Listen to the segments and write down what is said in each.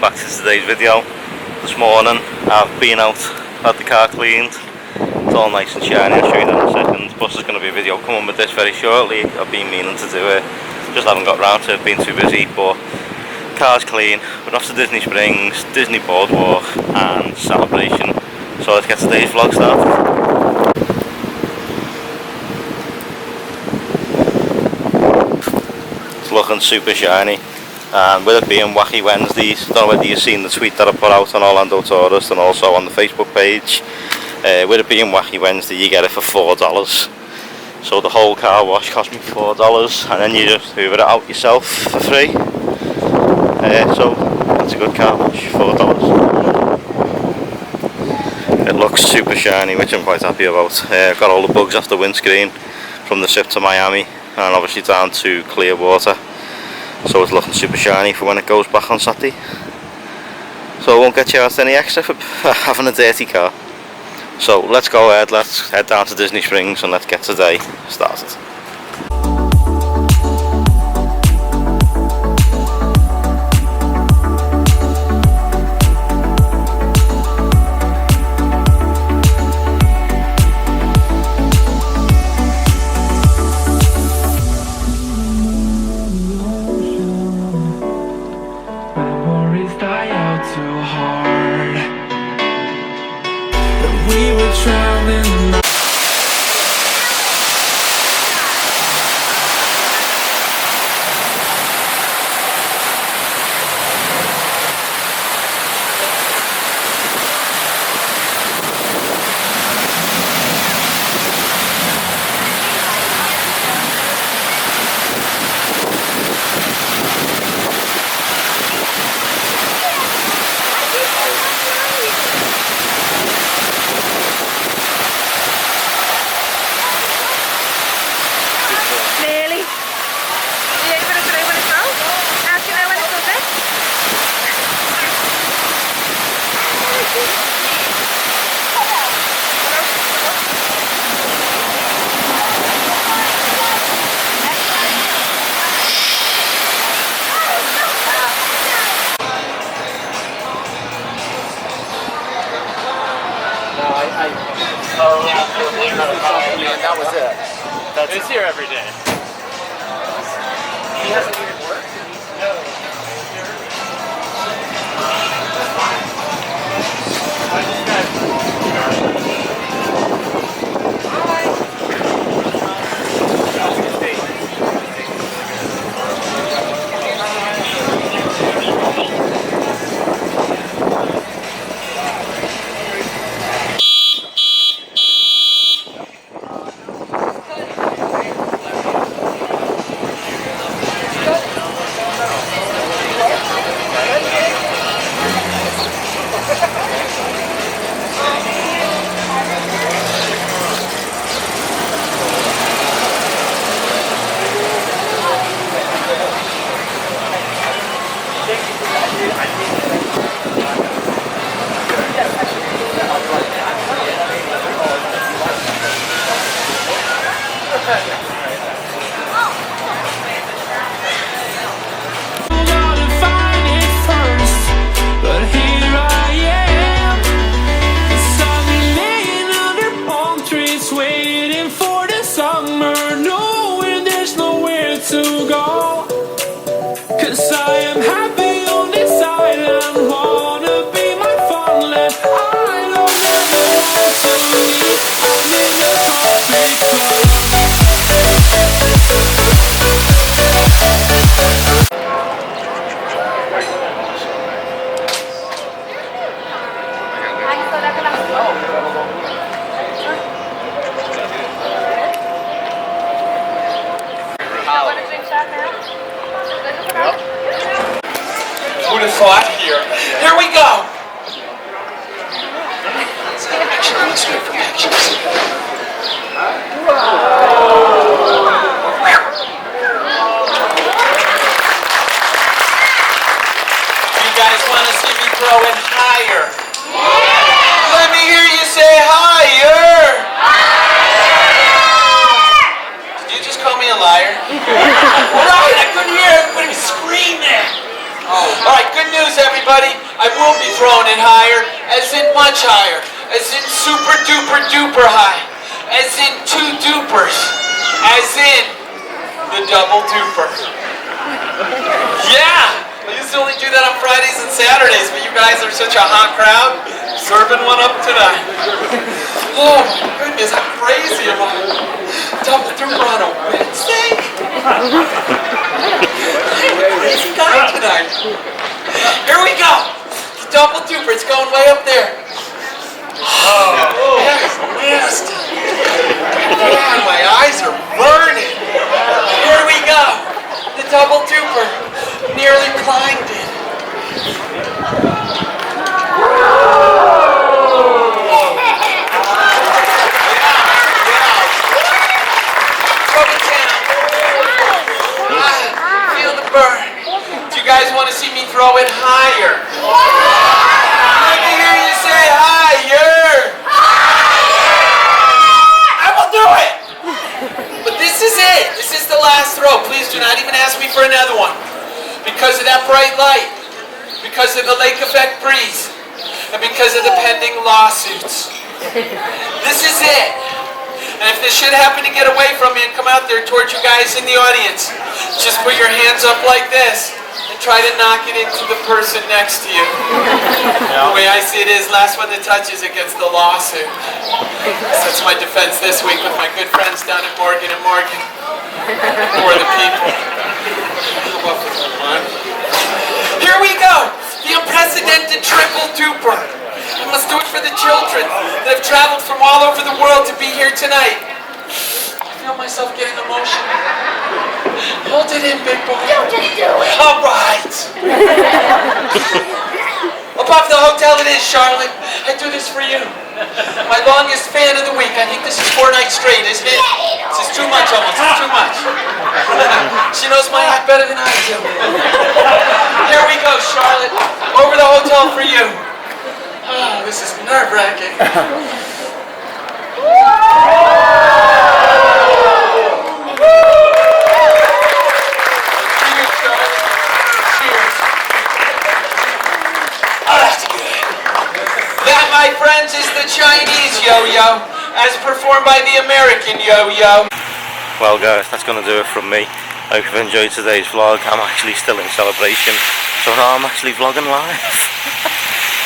back to today's video. This morning I've been out, had the car cleaned, it's all nice and shiny. I'll show you that in a second, plus there's going to be a video coming with this very shortly. I've been meaning to do it, just haven't got round to it, been too busy. But car's clean, we're off to Disney Springs, Disney Boardwalk and Celebration. So let's get today's vlog started. It's looking super shiny. And with it being Wacky Wednesdays, I don't know whether you've seen the tweet that I put out on Orlando Tourist and also on the Facebook page. With it being Wacky Wednesday, you get it for $4. So the whole car wash cost me $4, and then you just hoover it out yourself for free. So that's a good car wash, $4. It looks super shiny, which I'm quite happy about. I've got all the bugs off the windscreen from the trip to Miami, and obviously down to Clearwater. So it's looking super shiny for when it goes back on Saturday. So I won't get charged any extra for having a dirty car. So let's go ahead, let's head down to Disney Springs and let's get today started. That was it. It's here every day. He hasn't even worked? No. will be throwing it higher, as in much higher, as in super duper duper high, as in 2 dupers, as in the double duper. Yeah! I used to only do that on Fridays and Saturdays, but you guys are such a hot crowd. Serving one up tonight. Oh my goodness, how crazy am I? Double duper on a Wednesday? I'm a crazy guy tonight. Here we go. The double duper, it's going way up there. Oh, that's nasty. Man, my eyes are burning. Here we go. The double duper. Nearly climbed it. Throw it down. Feel the burn. Do you guys want to see me throw it higher? Let me hear you say higher. I will do it. But this is it. This is the last throw. Please do not even ask me for another one. Because of that bright light, because of the lake effect breeze, and because of the pending lawsuits. This is it. And if this should happen to get away from me and come out there towards you guys in the audience, just put your hands up like this and try to knock it into the person next to you. The way I see it is, last one that touches it gets the lawsuit. That's my defense this week with my good friends down at Morgan & Morgan. For the people. Here we go! The unprecedented triple duper. I must do it for the children that have traveled from all over the world to be here tonight. I feel myself getting emotional. Hold it in, big boy. You just do it. All right. Above the hotel it is, Charlotte. I do this for you. My longest fan of the week. I think this is 4 nights straight, isn't it? This is too much almost. It's too much. She knows my act better than I do. Here we go, Charlotte. Over the hotel for you. Oh, this is nerve-wracking. Cheers, Charlotte. Cheers. Oh, that's good. That, my friends, is the Chinese yo-yo, as performed by the American yo-yo. Well guys, that's going to do it from me. I hope you've enjoyed today's vlog. I'm actually still in celebration, so now I'm actually vlogging live,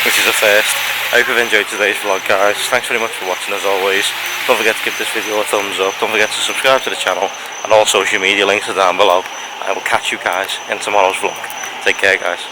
which is a first. I hope you've enjoyed today's vlog, guys. Thanks very much for watching as always. Don't forget to give this video a thumbs up. Don't forget to subscribe to the channel, and all social media links are down below. I will catch you guys in tomorrow's vlog. Take care, guys.